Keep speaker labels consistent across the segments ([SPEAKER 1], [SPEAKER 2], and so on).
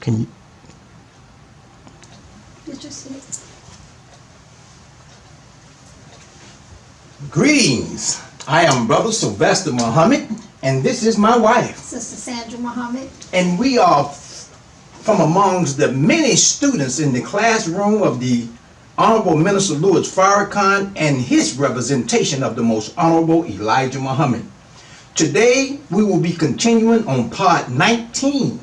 [SPEAKER 1] Can you?
[SPEAKER 2] Did you see it?
[SPEAKER 3] Greetings. I am Brother Sylvester Muhammad, and this is my wife.
[SPEAKER 2] Sister Sandra Muhammad.
[SPEAKER 3] And we are from amongst the many students in the classroom of the Honorable Minister Louis Farrakhan and his representation of the Most Honorable Elijah Muhammad. Today, we will be continuing on part 19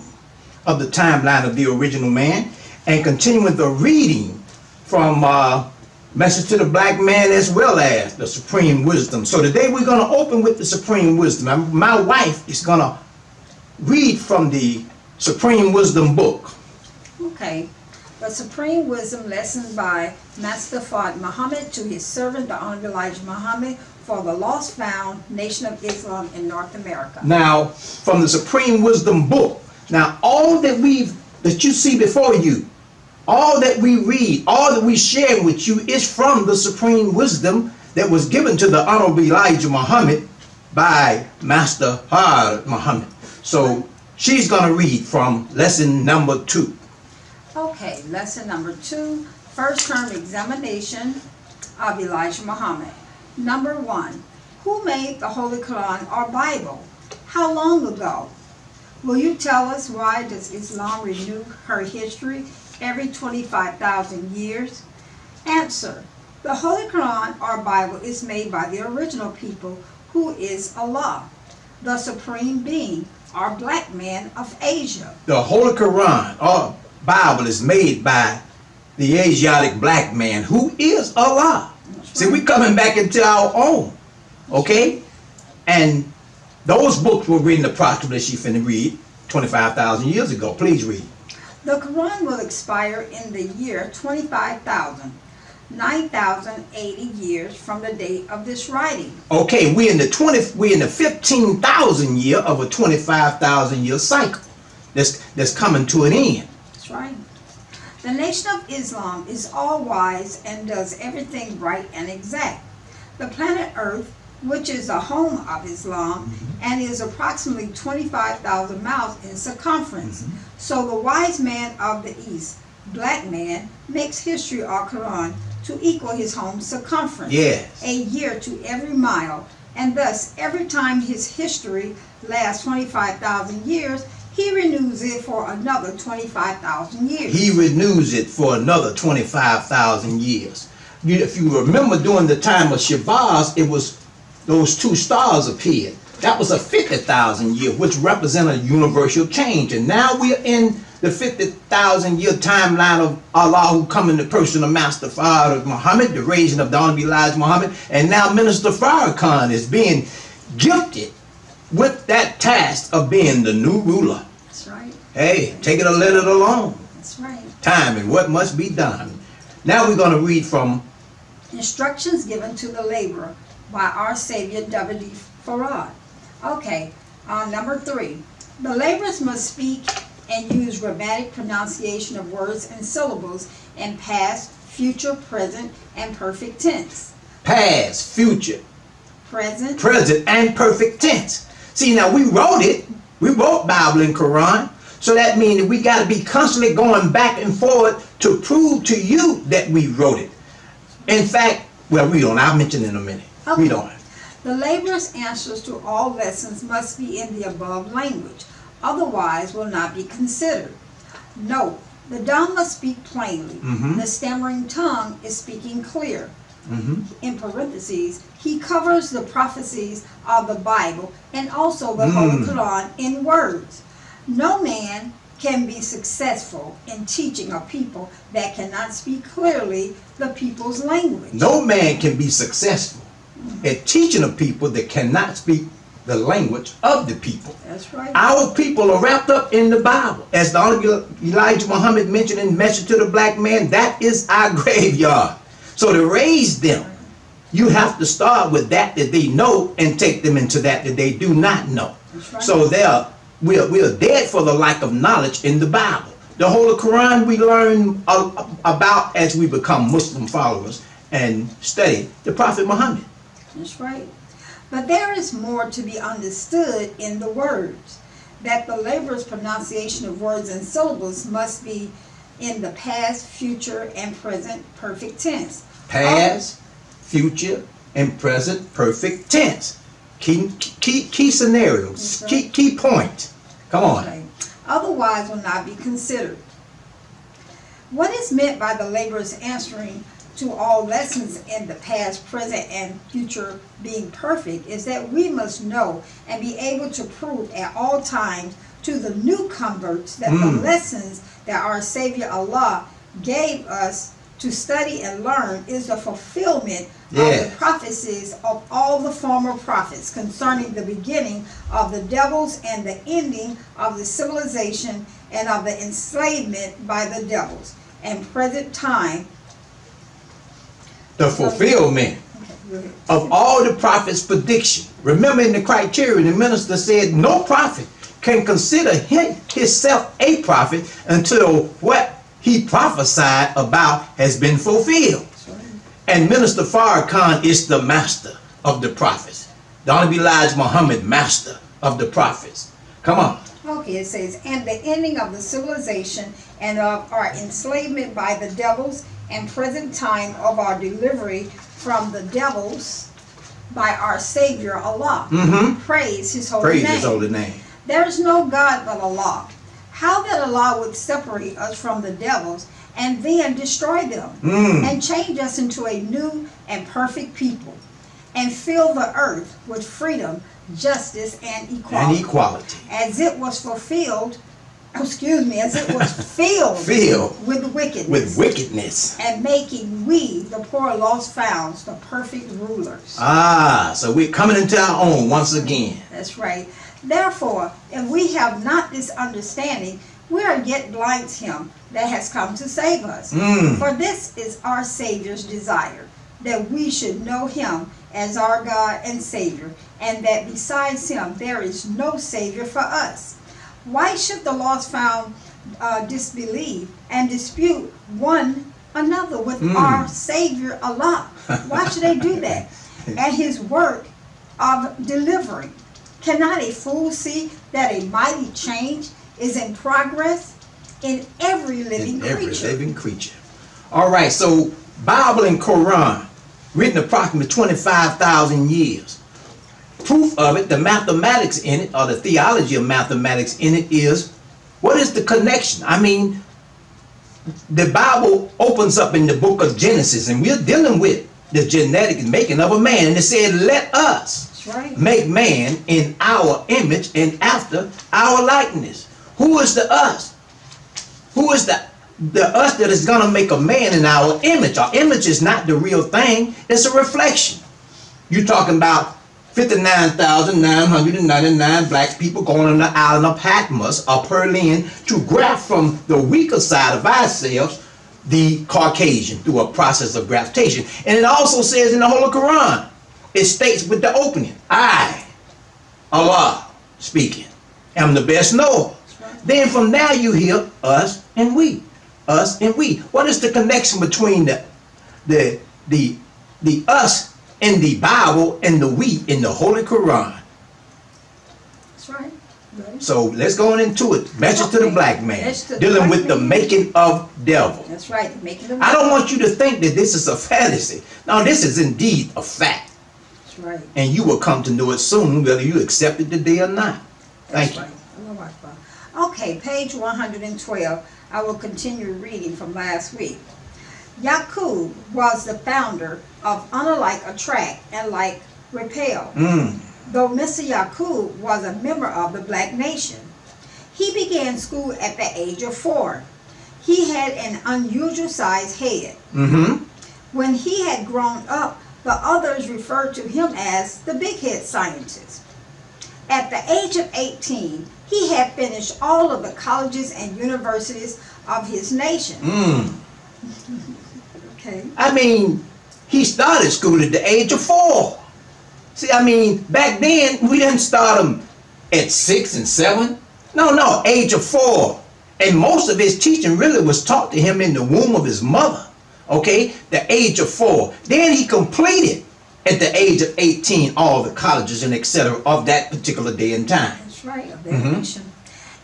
[SPEAKER 3] of the timeline of the original man and continuing the reading from Message to the Black Man as well as the Supreme Wisdom. So today we're going to open with the Supreme Wisdom. My wife is going to read from the Supreme Wisdom book.
[SPEAKER 2] Okay. The Supreme Wisdom lesson by Master Fard Muhammad to his servant, the Honorable Elijah Muhammad, for the lost found Nation of Islam in North America.
[SPEAKER 3] Now, from the Supreme Wisdom book. Now, all that you see before you, all that we read, all that we share with you is from the Supreme Wisdom that was given to the Honorable Elijah Muhammad by Master Fard Muhammad. So she's going to read from lesson number 2.
[SPEAKER 2] Okay, lesson number 2, first term examination of Elijah Muhammad. Number 1, who made the Holy Quran or Bible? How long ago? Will you tell us why does Islam renew her history every 25,000 years? Answer, the Holy Quran or Bible is made by the original people, who is Allah, the Supreme Being, or black man of Asia.
[SPEAKER 3] The Holy Quran or Bible is made by the Asiatic black man who is Allah. See, we coming back into our own, okay? And those books were written approximately, she finna read, 25,000 years ago. Please read.
[SPEAKER 2] The Quran will expire in the year 25,000, 9,080 years from the date of this writing.
[SPEAKER 3] Okay, we're in the 15,000 year of a 25,000 year cycle that's coming to an end.
[SPEAKER 2] That's right. The Nation of Islam is all wise and does everything right and exact. The planet Earth, which is the home of Islam and is approximately 25,000 miles in circumference. So the wise man of the East, black man, makes history or Quran to equal his home circumference,
[SPEAKER 3] Yes.
[SPEAKER 2] a year to every mile, and thus every time his history lasts 25,000 years, he renews it for another 25,000 years.
[SPEAKER 3] He renews it for another 25,000 years. If you remember during the time of Shabazz, it was those 2 stars appeared. That was a 50,000 year, which represented a universal change. And now we're in the 50,000 year timeline of Allah, who come in the person of Master Fard Muhammad, the raising of the Honorable Elijah Muhammad, and now Minister Farrakhan is being gifted with that task of being the new ruler.
[SPEAKER 2] That's right.
[SPEAKER 3] Hey, take it or let it alone.
[SPEAKER 2] That's right.
[SPEAKER 3] Time and what must be done. Now we're going to read from
[SPEAKER 2] Instructions given to the laborer by our Savior W.D. Farad. Okay, number 3. The laborers must speak and use grammatic pronunciation of words and syllables in past, future, present, and perfect tense.
[SPEAKER 3] past, future,
[SPEAKER 2] Present.
[SPEAKER 3] present, and perfect tense. See, now we wrote it. We wrote Bible and Quran. So that means that we got to be constantly going back and forward to prove to you that we wrote it. In fact, well, read on. I'll mention in a minute.
[SPEAKER 2] Okay.
[SPEAKER 3] Read on.
[SPEAKER 2] The laborer's answers to all lessons must be in the above language, otherwise will not be considered. Note, the dumb must speak plainly. The stammering tongue is speaking clear. In parentheses, he covers the prophecies of the Bible and also the Holy Quran in words. No man can be successful in teaching a people that cannot speak clearly the people's language.
[SPEAKER 3] No man can be successful at teaching a people that cannot speak the language of the people.
[SPEAKER 2] That's right.
[SPEAKER 3] Our people are wrapped up in the Bible. As the Honorable Elijah Muhammad mentioned in Message to the Black Man, that is our graveyard. So to raise them, you have to start with that they know and take them into that they do not know.
[SPEAKER 2] That's right.
[SPEAKER 3] So we're dead for the lack of knowledge in the Bible. The Holy Quran we learn about as we become Muslim followers and study the Prophet Muhammad.
[SPEAKER 2] That's right. But there is more to be understood in the words. that the laborer's pronunciation of words and syllables must be in the past, future, and present perfect tense.
[SPEAKER 3] Past, future, and present perfect tense. Key scenarios,
[SPEAKER 2] That's right.
[SPEAKER 3] key point. Come on.
[SPEAKER 2] Okay. Otherwise will not be considered. What is meant by the laborer's answering to all lessons in the past, present, and future being perfect is that we must know and be able to prove at all times to the new converts that the lessons that our Savior Allah gave us to study and learn is the fulfillment of the prophecies of all the former prophets concerning the beginning of the devils and the ending of the civilization and of the enslavement by the devils and present time.
[SPEAKER 3] The fulfillment of all the prophets' prediction. Remember in the criteria, the minister said no prophet can consider himself a prophet until what he prophesied about has been fulfilled. And Minister Farrakhan is the master of the prophets. The Honorable Elijah Muhammad, master of the prophets. Come on.
[SPEAKER 2] Okay, it says, and the ending of the civilization and of our enslavement by the devils and present time of our delivery from the devils by our Savior Allah. Praise His holy name.
[SPEAKER 3] Praise His holy name.
[SPEAKER 2] There is no God but Allah. How that Allah would separate us from the devils and then destroy them and change us into a new and perfect people and fill the earth with freedom, justice, and equality. As it was fulfilled, as it was filled with wickedness. And making we, the poor lost found, the perfect rulers.
[SPEAKER 3] So we're coming into our own once again.
[SPEAKER 2] That's right. Therefore, if we have not this understanding, we are yet blind to Him that has come to save us. For this is our Savior's desire, that we should know Him as our God and Savior, and that besides Him there is no Savior for us. Why should the lost found disbelieve and dispute one another with our Savior Allah? Why should they do that? And His work of delivering. Cannot a fool see that a mighty change is in progress in every living creature? All right, so Bible and Quran, written approximately 25,000 years. Proof of it, the mathematics in it, or the theology of mathematics in it is, what is the connection? I mean, the Bible opens up in the book of Genesis, and we're dealing with the genetic making of a man, and it said, let us make man in our image and after our likeness. Who is the us? Who is the us that is going to make a man in our image? Our image is not the real thing. It's a reflection. You're talking about 59,999 black people going on the island of Patmos or Perlin to graft from the weaker side of ourselves the Caucasian through a process of graftation. And it also says in the Holy Quran, it states with the opening, I, Allah, speaking, am the best knower. Then from there you hear us and we. Us and we. What is the connection between the us in the Bible and the we in the Holy Quran? That's right.
[SPEAKER 3] So let's go on into it. Message to the black man. Dealing with the making of devil.
[SPEAKER 2] That's right.
[SPEAKER 3] I don't want you to think that this is a fantasy. No, this is indeed a fact.
[SPEAKER 2] That's right. And
[SPEAKER 3] you will come to know it soon, whether you accept it today or not. Thank you.
[SPEAKER 2] Okay, page 112. I will continue reading from last week. Yaqub was the founder of Unlike Attract and Like Repel. Though Mr. Yaqub was a member of the Black Nation. He began school at the age of 4. He had an unusual sized head. When he had grown up, the others referred to him as the big head scientist. At the age of 18, he had finished all of the colleges and universities of his nation. Okay.
[SPEAKER 3] I mean, he started school at the age of 4. See, I mean, back then, we didn't start him at 6 and 7. No, age of 4. And most of his teaching really was taught to him in the womb of his mother. Okay, the age of 4. Then he completed at the age of 18 all the colleges and etc. of that particular day and time.
[SPEAKER 2] That's right, of that nation.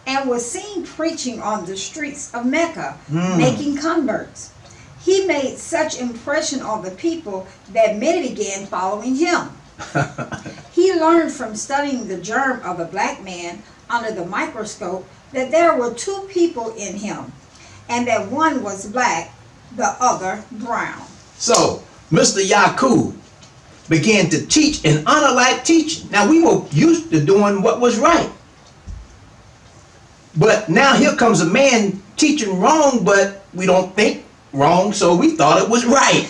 [SPEAKER 2] and was seen preaching on the streets of Mecca, making converts. He made such impression on the people that many began following him. He learned from studying the germ of a black man under the microscope that there were two people in him, and that one was black, the other brown.
[SPEAKER 3] So, Mr. Yakub began to teach an honor-like teaching. Now, we were used to doing what was right. But now here comes a man teaching wrong, but we don't think wrong, so we thought it was right.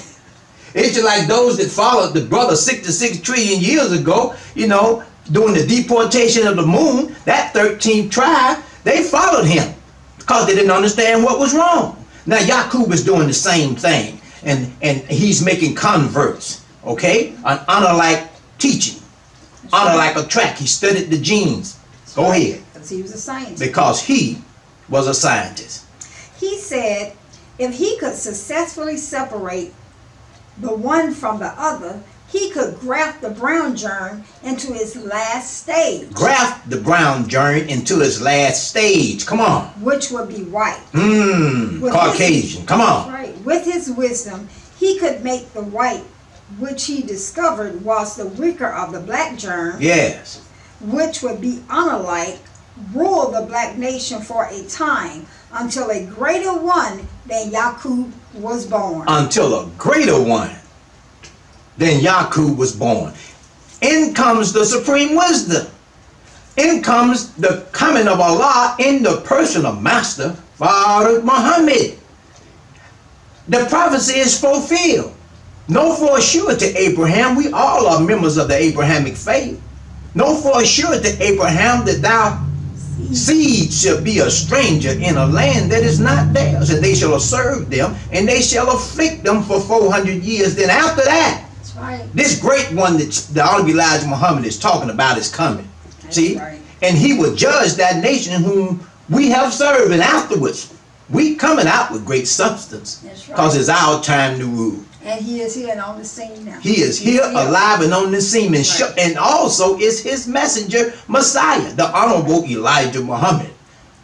[SPEAKER 3] It's just like those that followed the brother 66 trillion years ago, during the deportation of the moon, that 13th tribe, they followed him because they didn't understand what was wrong. Now Yakub is doing the same thing, and he's making converts, okay? An honor-like teaching, honor like a track. He studied the genes. Go ahead.
[SPEAKER 2] Because he was a scientist.
[SPEAKER 3] Because he was a scientist.
[SPEAKER 2] He said if he could successfully separate the one from the other, he could graft the brown germ into its last stage.
[SPEAKER 3] Graft the brown germ into its last stage. Come on.
[SPEAKER 2] Which would be white.
[SPEAKER 3] Caucasian. Come on.
[SPEAKER 2] Right. With his wisdom, he could make the white, which he discovered was the weaker of the black germ.
[SPEAKER 3] Yes.
[SPEAKER 2] Which would be unlike, rule the black nation for a time until a greater one than Yakub was born.
[SPEAKER 3] Until a greater one than Yakub was born. In comes the supreme wisdom. In comes the coming of Allah in the person of Master Father Muhammad. The prophecy is fulfilled. Know for sure to Abraham, we all are members of the Abrahamic faith. Know for sure to Abraham that thou seed shall be a stranger in a land that is not theirs, and they shall serve them, and they shall afflict them for 400 years. Then after that,
[SPEAKER 2] that's right,
[SPEAKER 3] this great one that the Honorable Elijah Muhammad is talking about is coming.
[SPEAKER 2] That's
[SPEAKER 3] See?
[SPEAKER 2] Right.
[SPEAKER 3] And he will judge that nation whom we have served, and afterwards, we coming out with great substance. Because it's our time to rule.
[SPEAKER 2] And he is here and on the scene now.
[SPEAKER 3] He is here, alive and on the scene, and also is his messenger, Messiah, the Honorable Elijah Muhammad.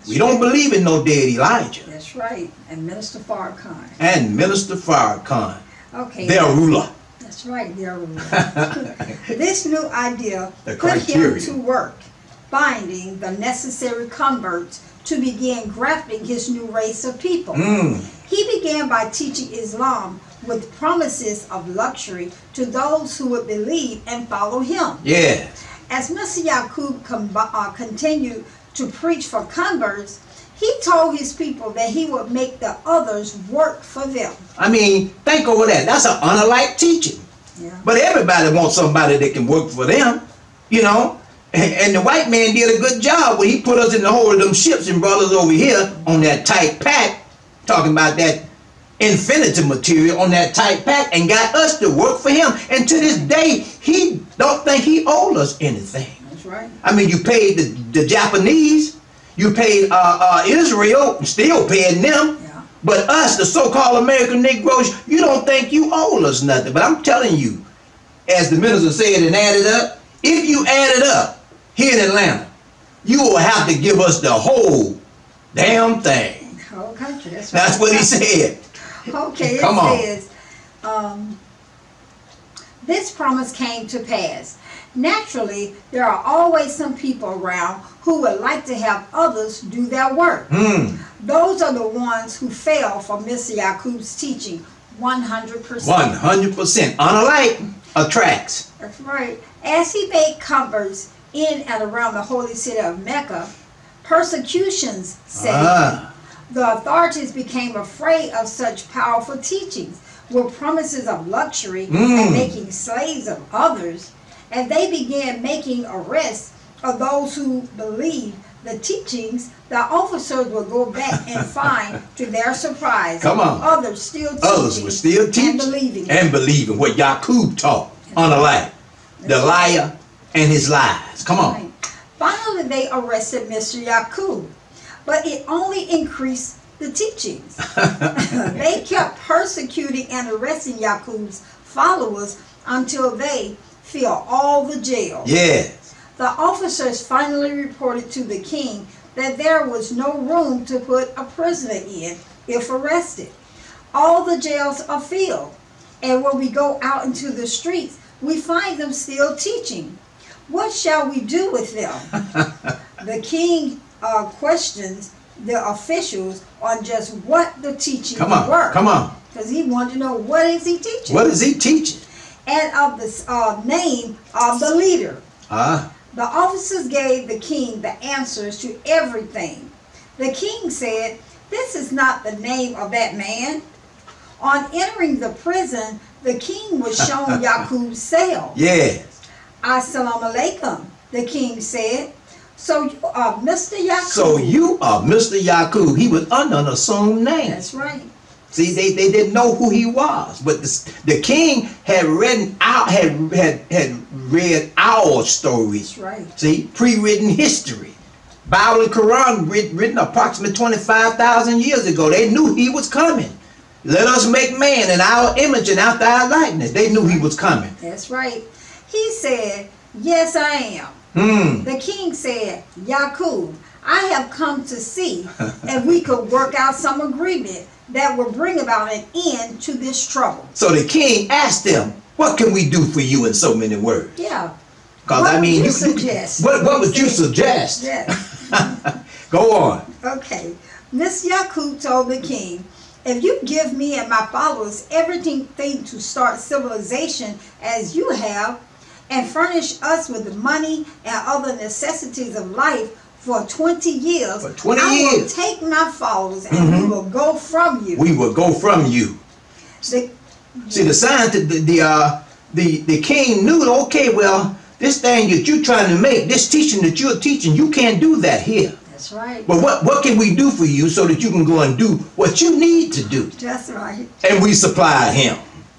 [SPEAKER 3] We don't believe in no dead Elijah.
[SPEAKER 2] That's right. And Minister Farrakhan.
[SPEAKER 3] And Minister Farrakhan.
[SPEAKER 2] Okay.
[SPEAKER 3] Their ruler.
[SPEAKER 2] That's right, their ruler. This new idea
[SPEAKER 3] The
[SPEAKER 2] put
[SPEAKER 3] criteria.
[SPEAKER 2] him to work, finding the necessary converts to begin grafting his new race of people. He began by teaching Islam with promises of luxury to those who would believe and follow him.
[SPEAKER 3] Yeah.
[SPEAKER 2] As Mr. Yakub continued to preach for converts, he told his people that he would make the others work for them.
[SPEAKER 3] I mean, think over that. That's an honor-like teaching.
[SPEAKER 2] Yeah.
[SPEAKER 3] But everybody wants somebody that can work for them, And the white man did a good job when he put us in the hold of them ships and brought us over here on that tight pack, talking about that infinity material on that tight pack, and got us to work for him. And to this day, he don't think he owed us anything.
[SPEAKER 2] That's right.
[SPEAKER 3] I mean, you paid the Japanese, you paid Israel, still paying them.
[SPEAKER 2] Yeah.
[SPEAKER 3] But us, the so-called American Negroes, you don't think you owe us nothing. But I'm telling you, as the minister said and added up, if you add it up here in Atlanta, you will have to give us the whole damn thing.
[SPEAKER 2] The whole country. That's right.
[SPEAKER 3] That's what he said.
[SPEAKER 2] Okay,
[SPEAKER 3] Come on.
[SPEAKER 2] Says, this promise came to pass. Naturally, there are always some people around who would like to have others do their work. Those are the ones who fell for Mr. Yakub's teaching 100%.
[SPEAKER 3] 100%. Unlike attracts.
[SPEAKER 2] That's right. As he made converts in and around the holy city of Mecca, persecutions set in. The authorities became afraid of such powerful teachings with promises of luxury and making slaves of others, and they began making arrests of those who believed the teachings. The officers would go back and find, to their surprise,
[SPEAKER 3] Come on.
[SPEAKER 2] others still teaching
[SPEAKER 3] Others were still teaching
[SPEAKER 2] and
[SPEAKER 3] believing what Yakub taught on the lie. The liar and his lies. Come on.
[SPEAKER 2] Right. Finally, they arrested Mr. Yakub, but it only increased the teachings. They kept persecuting and arresting Yakub's followers until they filled all the jails.
[SPEAKER 3] Yes.
[SPEAKER 2] The officers finally reported to the king that there was no room to put a prisoner in if arrested. All the jails are filled, and when we go out into the streets, we find them still teaching. What shall we do with them? The king questions the officials on just what the teachings were.
[SPEAKER 3] Come on.
[SPEAKER 2] Because he wanted to know, what is he teaching?
[SPEAKER 3] What is he teaching?
[SPEAKER 2] And of the name of the leader.
[SPEAKER 3] Ah.
[SPEAKER 2] The officers gave the king the answers to everything. The king said, "This is not the name of that man." On entering the prison, the king was shown Yaqub's cell.
[SPEAKER 3] Yes.
[SPEAKER 2] Assalamu alaikum, the king said. So you are Mr. Yaqub.
[SPEAKER 3] So you are Mr. Yaqub. He was under an assumed name.
[SPEAKER 2] That's right.
[SPEAKER 3] See, they didn't know who he was, but the king had read our stories.
[SPEAKER 2] That's right.
[SPEAKER 3] See, pre-written history. Bible and Quran written approximately 25,000 years ago. They knew he was coming. Let us make man in our image and after our likeness. They knew he was coming.
[SPEAKER 2] That's right. He said, "Yes, I am." The king said, "Yaqub, I have come to see if we could work out some agreement that will bring about an end to this trouble."
[SPEAKER 3] So the king asked them, "What can we do for you?" in so many words.
[SPEAKER 2] Yeah.
[SPEAKER 3] Because
[SPEAKER 2] What
[SPEAKER 3] I mean,
[SPEAKER 2] would you suggest?
[SPEAKER 3] What would you suggest?
[SPEAKER 2] Yes.
[SPEAKER 3] Go on.
[SPEAKER 2] Okay. Miss Yaqub told the king, "If you give me and my followers everything to start civilization as you have, and furnish us with the money and other necessities of life for 20 years,
[SPEAKER 3] For 20
[SPEAKER 2] I will
[SPEAKER 3] years.
[SPEAKER 2] take my followers and we will go from you."
[SPEAKER 3] We will go from you.
[SPEAKER 2] The-
[SPEAKER 3] See, the scientist, the king knew, okay, well, this thing that you're trying to make, this teaching that you're teaching, you can't do that here.
[SPEAKER 2] That's right.
[SPEAKER 3] But what can we do for you so that you can go and do what you need to do?
[SPEAKER 2] That's right.
[SPEAKER 3] And we supplied him.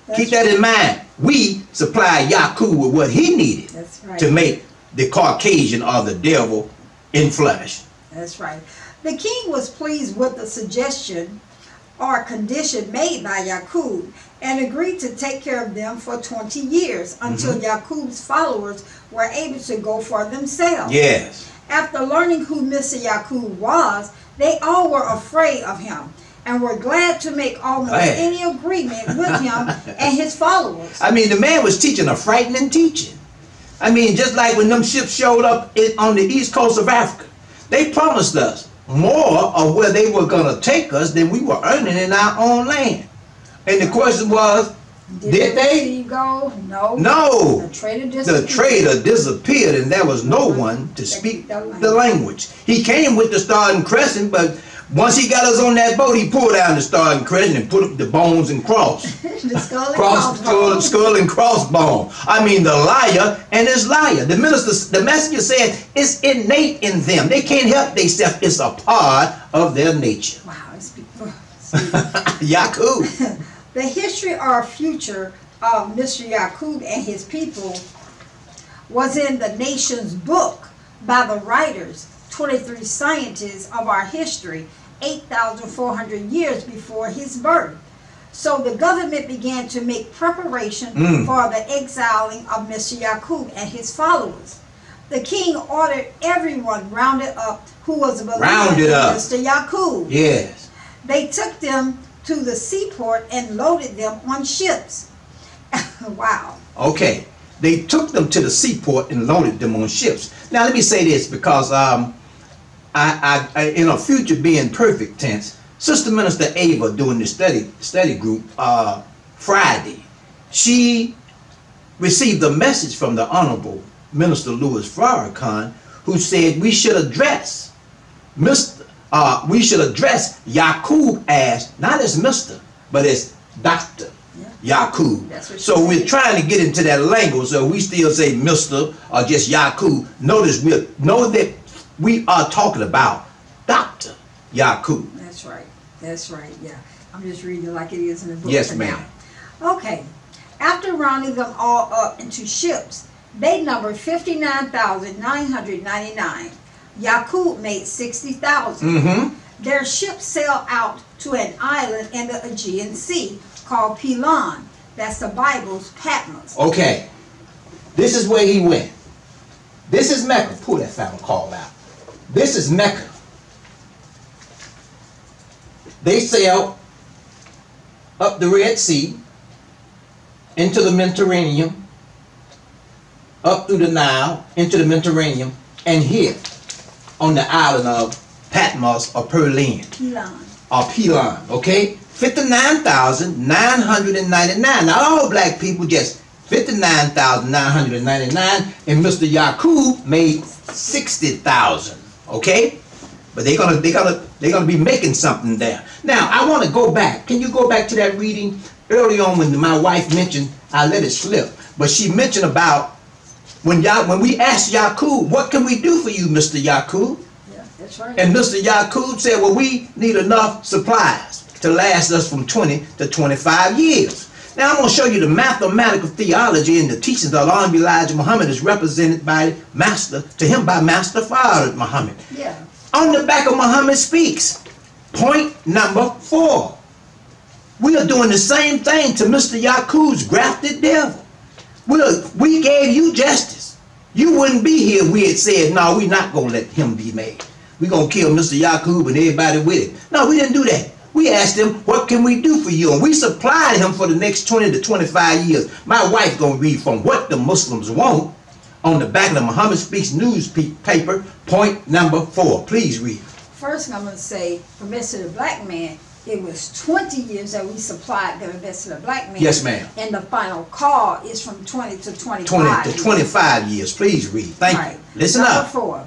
[SPEAKER 2] That's
[SPEAKER 3] Keep that in mind. We supplied Yaqub with what he needed
[SPEAKER 2] That's right.
[SPEAKER 3] to make the Caucasian or the devil in flesh.
[SPEAKER 2] That's right. The king was pleased with the suggestion or condition made by Yaqub and agreed to take care of them for 20 years until Yaqub's followers were able to go for themselves.
[SPEAKER 3] Yes.
[SPEAKER 2] After learning who Mr. Yaqub was, they all were afraid of him and were glad to make almost
[SPEAKER 3] Glad.
[SPEAKER 2] any agreement with him and his followers.
[SPEAKER 3] I mean, the man was teaching a frightening teaching. I mean, just like when them ships showed up on the east coast of Africa, they promised us more of where they were going to take us than we were earning in our own land. And the question was, did they?
[SPEAKER 2] see go? No.
[SPEAKER 3] No.
[SPEAKER 2] The trader
[SPEAKER 3] The
[SPEAKER 2] disappeared.
[SPEAKER 3] trader disappeared and there was no one to speak the language. He came with the Star and Crescent, but once he got us on that boat, he pulled down the Star and Crescent and put up the bones and cross.
[SPEAKER 2] The skull and crossbones.
[SPEAKER 3] Skull and crossbone. I mean, the liar and his liar. The messenger said it's innate in them. They can't help themselves. It's a part of their nature.
[SPEAKER 2] Wow.
[SPEAKER 3] Yaqub.
[SPEAKER 2] The history or future of Mr. Yaqub and his people was in the nation's book by the writers, 23 scientists of our history, 8,400 years before his birth. So the government began to make preparation for the exiling of Mr. Yaqub and his followers. The king ordered everyone rounded up who was a believer in Mr. Yaqub.
[SPEAKER 3] Yes.
[SPEAKER 2] They took them to the seaport and loaded them on ships. Wow.
[SPEAKER 3] Okay. They took them to the seaport and loaded them on ships. Now let me say this because I in a future being perfect tense, Sister Minister Ava doing the study group Friday, she received a message from the Honorable Minister Louis Farrakhan, who said we should address Yaqub as not as Mr. but as Dr. Yaqub.
[SPEAKER 2] That's what she
[SPEAKER 3] So we're
[SPEAKER 2] said.
[SPEAKER 3] trying to get into that language, so we still say Mr. or just Yaqub. Notice know that we are talking about Dr. Yaqub.
[SPEAKER 2] That's right. That's right. Yeah. I'm just reading it like it is in the book.
[SPEAKER 3] Yes,
[SPEAKER 2] for
[SPEAKER 3] ma'am.
[SPEAKER 2] now. Okay. After rounding them all up into ships, they numbered 59,999. Yaqub made 60,000. Their ships sailed out to an island in the Aegean Sea called Pelon. That's the Bible's Patmos.
[SPEAKER 3] Okay. This is where he went. This is Mecca. Pull that fountain call out. This is Mecca. They sailed up the Red Sea, into the Mediterranean, up through the Nile, into the Mediterranean, and hit on the island of Patmos or Pearland. Pelon, okay? 59,999. Now all black people just 59,999, and Mr. Yakub made 60,000, okay? But they're gonna be making something there. Now I want to go back. Can you go back to that reading early on when my wife mentioned? I let it slip, but she mentioned about when we asked Yakub, what can we do for you, Mr. Yakub?
[SPEAKER 2] Yeah, that's right.
[SPEAKER 3] And Mr. Yakub said, well, we need enough supplies to last us from 20 to 25 years. Now I'm going to show you the mathematical theology and the teachings of Honorable Elijah Muhammad is represented by Master Fard Muhammad.
[SPEAKER 2] Yeah.
[SPEAKER 3] On the back of Muhammad Speaks, point number 4. We are doing the same thing to Mr. Yakub's grafted devil. We gave you justice. You wouldn't be here if we had said, no, we're not going to let him be made. We're going to kill Mr. Yakub and everybody with it. No, we didn't do that. We asked him, what can we do for you? And we supplied him for the next 20 to 25 years. My wife's going to read from What the Muslims Want on the back of the Muhammad Speaks newspaper, point number 4. Please read.
[SPEAKER 2] First, I'm going to say, for Mr. the Black Man, it was 20 years that we supplied the Mr. the Black Man.
[SPEAKER 3] Yes, ma'am.
[SPEAKER 2] And the final call is from 20 to 25
[SPEAKER 3] 20 to 25 years. Please read. Thank you. Listen
[SPEAKER 2] Number
[SPEAKER 3] up.
[SPEAKER 2] 4.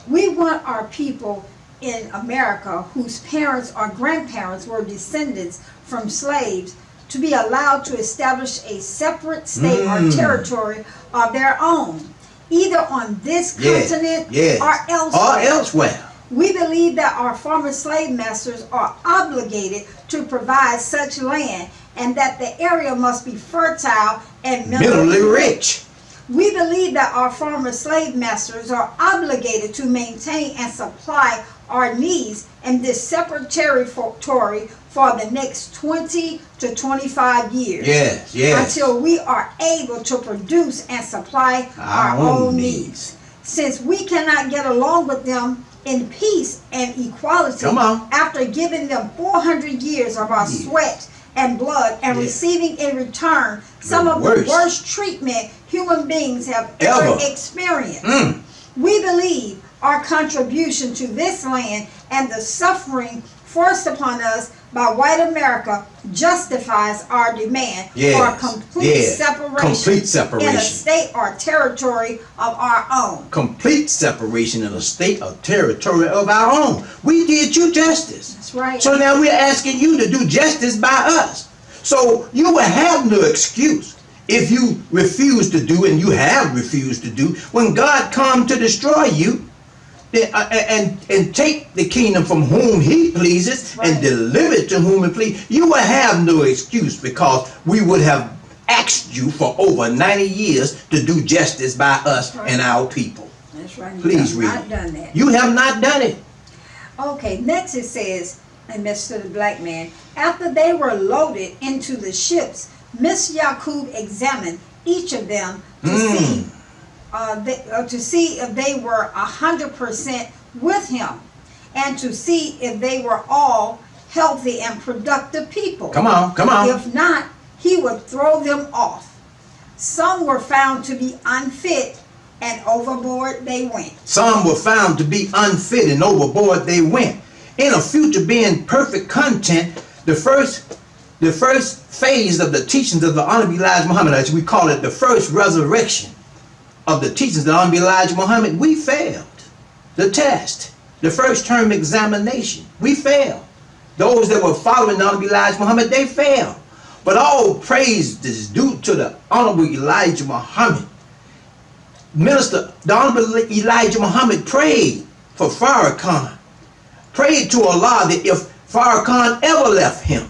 [SPEAKER 2] We want our people in America whose parents or grandparents were descendants from slaves to be allowed to establish a separate state or territory of their own, either on this continent or elsewhere. We believe that our former slave masters are obligated to provide such land and that the area must be fertile and minerally rich. We believe that our former slave masters are obligated to maintain and supply our needs in this separate territory for the next 20 to 25 years.
[SPEAKER 3] Yes.
[SPEAKER 2] Until we are able to produce and supply our own needs. Since we cannot get along with them in peace and equality after giving them 400 years of our sweat and blood and receiving in return some of the worst treatment human beings have ever experienced. We believe our contribution to this land and the suffering forced upon us by white America justifies our demand for a complete separation in a state or territory of our own.
[SPEAKER 3] Complete separation in a state or territory of our own. We did you justice.
[SPEAKER 2] That's right.
[SPEAKER 3] So now we're asking you to do justice by us. So you will have no excuse if you refuse to do, and you have refused to do, when God come to destroy you and take the kingdom from whom he pleases and deliver it to whom he pleases. You will have no excuse, because we would have asked you for over 90 years to do justice by us and our people.
[SPEAKER 2] That's right.
[SPEAKER 3] Please read.
[SPEAKER 2] Not done that.
[SPEAKER 3] You have not done it.
[SPEAKER 2] Okay, next it says, and Mr. the Black Man, after they were loaded into the ships, Miss Yakub examined each of them to see if they were 100% with him, and to see if they were all healthy and productive people.
[SPEAKER 3] Come on.
[SPEAKER 2] If not, he would throw them off. Some were found to be unfit, and overboard they went.
[SPEAKER 3] Some were found to be unfit, and overboard they went. In a future being perfect content, the first phase of the teachings of the Honorable Elijah Muhammad, as we call it, the first resurrection of the teachings of the Honorable Elijah Muhammad, we failed the test. The first term examination, we failed. Those that were following the Honorable Elijah Muhammad, they failed. But all praise is due to the Honorable Elijah Muhammad. The Honorable Elijah Muhammad prayed for Farrakhan. Prayed to Allah that if Farrakhan ever left him,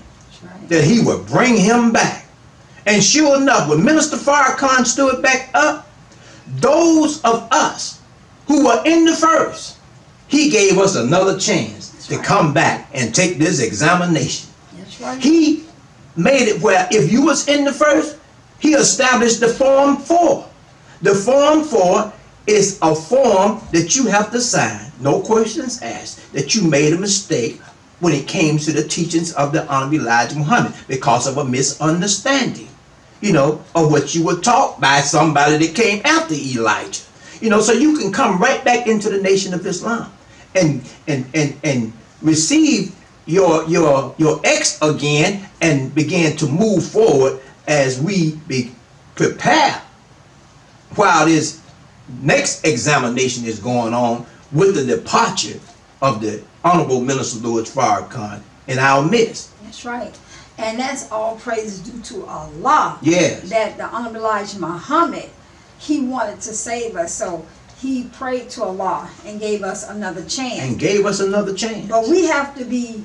[SPEAKER 3] that he would bring him back. And sure enough, when Minister Farrakhan stood back up, those of us who were in the first, he gave us another chance to come back and take this examination.
[SPEAKER 2] That's right.
[SPEAKER 3] He made it where if you was in the first, he established the Form 4. The Form 4 is a form that you have to sign, no questions asked, that you made a mistake when it came to the teachings of the Honorable Elijah Muhammad because of a misunderstanding, of what you were taught by somebody that came after Elijah. So you can come right back into the Nation of Islam and receive your X again and begin to move forward as we prepare while this next examination is going on with the departure of the Honorable Minister Louis Farrakhan in our midst.
[SPEAKER 2] That's right. And that's all praise due to Allah.
[SPEAKER 3] Yes.
[SPEAKER 2] That the Honorable Elijah Muhammad, he wanted to save us. So he prayed to Allah and gave us another chance.
[SPEAKER 3] And gave us another chance.
[SPEAKER 2] But we have to be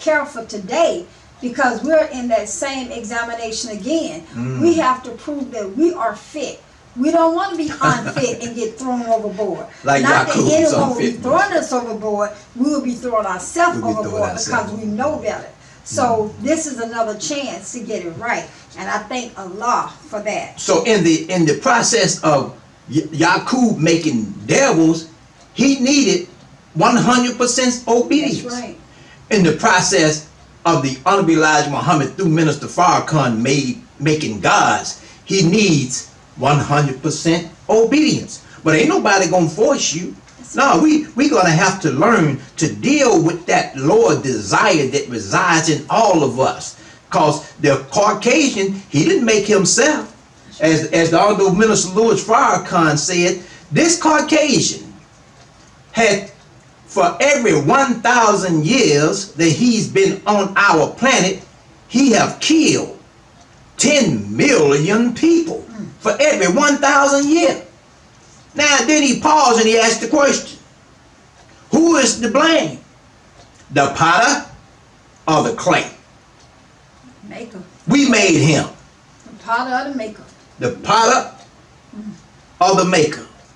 [SPEAKER 2] careful today because we're in that same examination again. We have to prove that we are fit. We don't want to be unfit and get thrown overboard.
[SPEAKER 3] Like
[SPEAKER 2] not that
[SPEAKER 3] Yaqub was
[SPEAKER 2] anyone will be
[SPEAKER 3] unfit.
[SPEAKER 2] throwing us overboard. We will be throwing ourselves
[SPEAKER 3] We'll be throwing
[SPEAKER 2] overboard
[SPEAKER 3] ourselves
[SPEAKER 2] because we know better. So this is another chance to get it right. And I thank Allah for that.
[SPEAKER 3] So in the process of Yaqub making devils, he needed 100% obedience.
[SPEAKER 2] That's right.
[SPEAKER 3] In the process of the Honorable Elijah Muhammad through Minister Farrakhan making gods, he needs 100% obedience. But ain't nobody gonna force you. No, we gonna have to learn to deal with that lower desire that resides in all of us. Cause the Caucasian, he didn't make himself. As the Honorable Minister Louis Farrakhan said, this Caucasian had, for every 1,000 years that he's been on our planet, he have killed 10 million people for every 1,000 years. Now then he paused and he asked the question, who is to blame? The potter or the clay?
[SPEAKER 2] Maker.
[SPEAKER 3] We made him.
[SPEAKER 2] The potter or the maker.
[SPEAKER 3] The potter or the maker?